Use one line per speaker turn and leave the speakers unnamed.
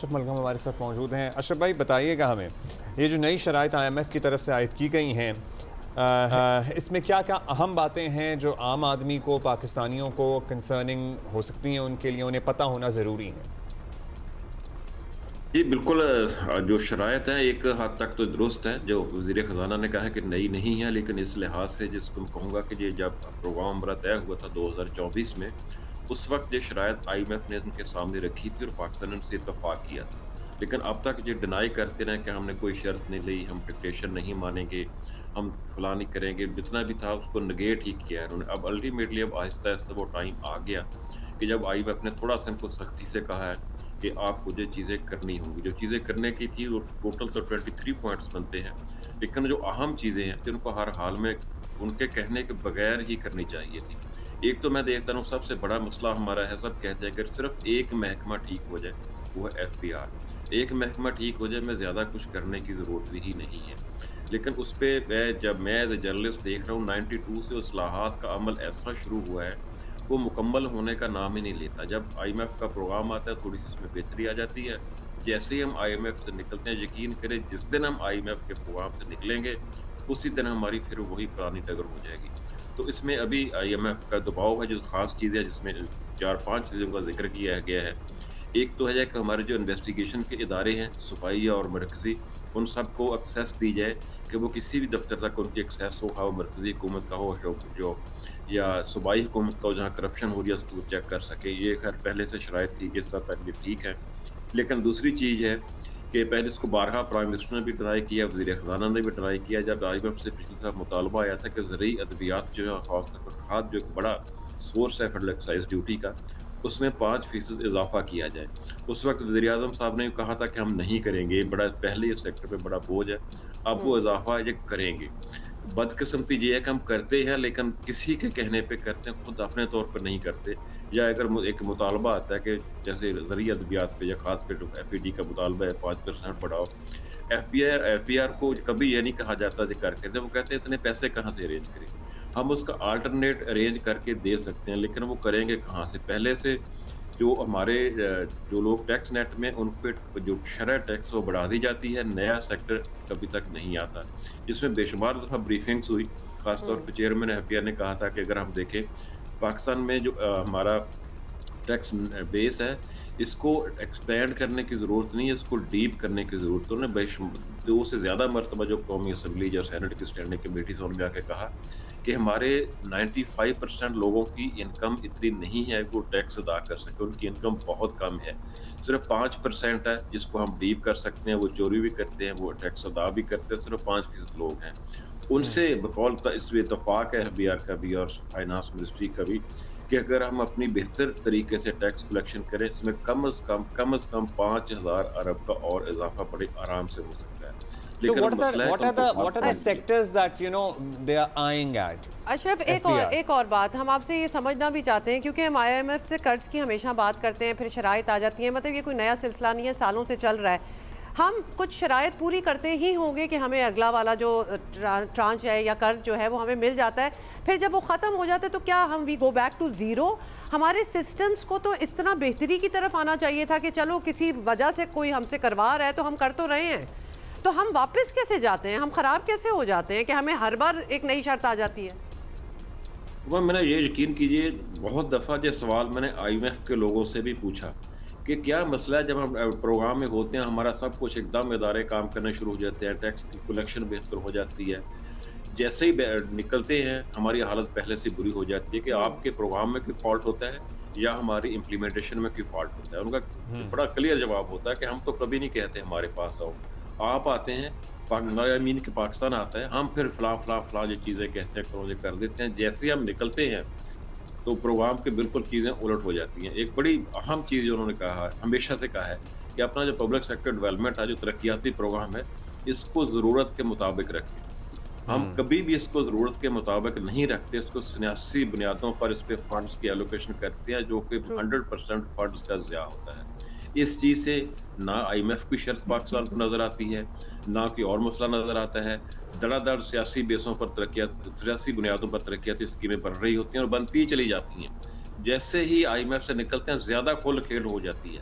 اشرف ملغم ہمارے ساتھ موجود ہیں۔ اشرف بھائی بتائیے گا ہمیں، یہ جو نئی شرائط IMF کی طرف سے عائد کی گئی ہیں، اس میں کیا کیا اہم باتیں ہیں جو عام آدمی کو، پاکستانیوں کو کنسرننگ ہو سکتی ہیں، ان کے لیے انہیں پتہ ہونا ضروری ہے؟
جی بالکل، جو شرائط ہے ایک حد تک تو درست ہے۔ جو وزیر خزانہ نے کہا ہے کہ نئی نہیں ہے، لیکن اس لحاظ سے جس کو میں کہوں گا کہ یہ جب پروگرام ہمارا طے ہوا تھا 2024 میں، اس وقت یہ شرائط IMF نے ان کے سامنے رکھی تھی اور پاکستان نے ان سے اتفاق کیا تھا، لیکن اب تک یہ ڈینائی کرتے رہے کہ ہم نے کوئی شرط نہیں لی، ہم ڈکٹیشن نہیں مانیں گے، ہم فلاں نہیں کریں گے، جتنا بھی تھا اس کو نگیٹ ہی کیا ہے انہوں نے۔ اب الٹیمیٹلی اب آہستہ آہستہ وہ ٹائم آ گیا کہ جب IMF نے تھوڑا سا ان کو سختی سے کہا ہے کہ آپ کو جو چیزیں کرنی ہوں گی، جو چیزیں کرنے کی تھی وہ ٹوٹل تو 23 پوائنٹس بنتے ہیں، لیکن جو اہم چیزیں ہیں جن کو ہر حال میں ان کے کہنے کے بغیر ہی کرنی چاہیے تھی۔ ایک تو میں دیکھتا ہوں سب سے بڑا مسئلہ ہمارا ہے، سب کہتے ہیں کہ صرف ایک محکمہ ٹھیک ہو جائے، وہ ہے FPR۔ ایک محکمہ ٹھیک ہو جائے، میں زیادہ کچھ کرنے کی ضرورت ہی نہیں ہے، لیکن اس پہ جب میں ایز اے جرنلسٹ دیکھ رہا ہوں 92 سے اصلاحات کا عمل ایسا شروع ہوا ہے، وہ مکمل ہونے کا نام ہی نہیں لیتا۔ جب IMF کا پروگرام آتا ہے تھوڑی سی اس میں بہتری آ جاتی ہے، جیسے ہی ہم IMF سے نکلتے ہیں، یقین کریں جس دن ہم IMF کے پروگرام سے نکلیں گے اسی دن ہماری پھر وہی پرانی ڈگر ہو جائے گی۔ تو اس میں ابھی IMF کا دباؤ ہے، جو خاص چیز ہے جس میں 4-5 چیزوں کا ذکر کیا گیا ہے۔ ایک تو ہے کہ ہمارے جو انویسٹیگیشن کے ادارے ہیں، صوبائی اور مرکزی، ان سب کو ایکسیس دی جائے کہ وہ کسی بھی دفتر تک ان کی ایکسیس ہو، خواہ وہ مرکزی حکومت کا ہو جو یا صوبائی حکومت کا ہو، جہاں کرپشن ہو رہی ہے اس کو چیک کر سکے۔ یہ خیر پہلے سے شرائط تھی، اس حد تک یہ ٹھیک ہے، لیکن دوسری چیز ہے کہ پہلے اس کو بارہا پرائم منسٹر نے بھی ٹرائی کیا، وزیر خزانہ نے بھی ٹرائی کیا، جب IMF سے پچھلی طرف مطالبہ آیا تھا کہ زرعی ادویات جو ہے، خاص طور پر کھاد جو ایک بڑا سورس ہے فیڈرل ایکسائز ڈیوٹی کا، اس میں 5% اضافہ کیا جائے۔ اس وقت وزیر اعظم صاحب نے کہا تھا کہ ہم نہیں کریں گے، بڑا پہلے اس سیکٹر پہ بڑا بوجھ ہے، اب وہ اضافہ یہ کریں گے۔ بدقسمتی یہ ہے کہ ہم کرتے ہیں لیکن کسی کے کہنے پہ کرتے ہیں، خود اپنے طور پر نہیں کرتے۔ یا اگر ایک مطالبہ آتا ہے کہ جیسے زرعی ادویات پہ یا کھاد پہ FED کا مطالبہ ہے 5% بڑھاؤ، FPR کو کبھی یہ نہیں کہا جاتا کہ کر کے دے، وہ کہتے ہیں اتنے پیسے کہاں سے ارینج کریں۔ ہم اس کا آلٹرنیٹ ارینج کر کے دے سکتے ہیں، لیکن وہ کریں گے کہاں سے؟ پہلے سے جو ہمارے جو لوگ ٹیکس نیٹ میں ان پہ جو شرح ٹیکس وہ بڑھا دی جاتی ہے، نیا سیکٹر کبھی تک نہیں آتا، جس میں بے شمار دفعہ بریفنگز ہوئی۔ خاص طور پہ چیئرمین FPR نے کہا تھا کہ اگر ہم دیکھیں پاکستان میں جو ہمارا ٹیکس بیس ہے، اس کو ایکسپینڈ کرنے کی ضرورت نہیں ہے، اس کو ڈیپ کرنے کی ضرورت ہے۔ انہوں نے 2 سے زیادہ مرتبہ جو قومی اسمبلی یا سینٹ کی اسٹینڈنگ کمیٹی سے انہوں نے آ کے کہا کہ ہمارے 95% لوگوں کی انکم اتنی نہیں ہے کہ وہ ٹیکس ادا کر سکے، ان کی انکم بہت کم ہے، صرف 5% ہے جس کو ہم ڈیپ کر سکتے ہیں، وہ چوری بھی کرتے ہیں، وہ ٹیکس ادا بھی کرتے ہیں، صرف 5% لوگ ہیں۔ ان سے بقول اس میں اتفاق ہے FBR کا بھی اور فائنانس منسٹری کا بھی کہ اگر ہم اپنی بہتر طریقے سے ٹیکس کلیکشن کریں، اس میں کم از کم 5,000 ارب کا اور اضافہ بڑے آرام سے ہو سکتا ہے،
تو
لیکن اب مسئلہ ہے کہ ان کو
what are the sectors that they are eyeing at
Ashraf
FPR؟
ایک اور بات ہم آپ سے یہ سمجھنا بھی چاہتے ہیں، کیونکہ ہم IMF سے قرض کی ہمیشہ بات کرتے ہیں، پھر شرائط آ جاتی ہیں، مطلب یہ کوئی نیا سلسلہ نہیں ہے، سالوں سے چل رہا ہے۔ ہم کچھ شرائط پوری کرتے ہی ہوں گے کہ ہمیں اگلا والا جو ٹرانچ ہے یا قرض جو ہے وہ ہمیں مل جاتا ہے، پھر جب وہ ختم ہو جاتا ہے تو کیا ہم وی گو بیک ٹو زیرو؟ ہمارے سسٹمز کو تو اس طرح بہتری کی طرف آنا چاہیے تھا کہ چلو کسی وجہ سے کوئی ہم سے کروا رہا ہے تو ہم کر تو رہے ہیں، تو ہم واپس کیسے جاتے ہیں؟ ہم خراب کیسے ہو جاتے ہیں کہ ہمیں ہر بار ایک نئی شرط آ جاتی ہے؟
میں نے یہ یقین کیجئے بہت دفعہ یہ سوال میں نے IMF کے لوگوں سے بھی پوچھا کہ کیا مسئلہ ہے جب ہم پروگرام میں ہوتے ہیں، ہمارا سب کچھ ایک دم ادارے کام کرنا شروع ہو جاتے ہیں، ٹیکس کی کلیکشن بہتر ہو جاتی ہے، جیسے ہی نکلتے ہیں ہماری حالت پہلے سے بری ہو جاتی ہے کہ آپ کے پروگرام میں کوئی فالٹ ہوتا ہے یا ہماری امپلیمنٹیشن میں کوئی فالٹ ہوتا ہے۔ ان کا بڑا کلیئر جواب ہوتا ہے کہ ہم تو کبھی نہیں کہتے ہمارے پاس آؤ، آپ آتے ہیں، امین کہ پاکستان آتا ہے، ہم پھر فلاں فلاں فلاں یہ چیزیں کہتے ہیں، کرو یہ کر دیتے ہیں، جیسے ہی ہم نکلتے ہیں تو پروگرام کے بالکل چیزیں الٹ ہو جاتی ہیں۔ ایک بڑی اہم چیز جو انہوں نے کہا ہے، ہمیشہ سے کہا ہے کہ اپنا جو پبلک سیکٹر ڈیولپمنٹ ہے، جو ترقیاتی پروگرام ہے، اس کو ضرورت کے مطابق رکھیں۔ ہم کبھی بھی اس کو ضرورت کے مطابق نہیں رکھتے، اس کو سیاسی بنیادوں پر اس پہ فنڈز کی ایلوکیشن کرتے ہیں، جو کہ 100% فنڈز کا ضیاع ہوتا ہے۔ اس چیز سے نہ IMF کی شرط پاکستان کو نظر آتی ہے، نہ کوئی اور مسئلہ نظر آتا ہے۔ دڑا دڑ سیاسی بیسوں پر سیاسی بنیادوں پر ترقیاتی اسکیمیں بڑھ رہی ہوتی ہیں اور بنتی ہی چلی جاتی ہیں۔ جیسے ہی IMF سے نکلتے ہیں زیادہ کھل کھیل ہو جاتی ہے،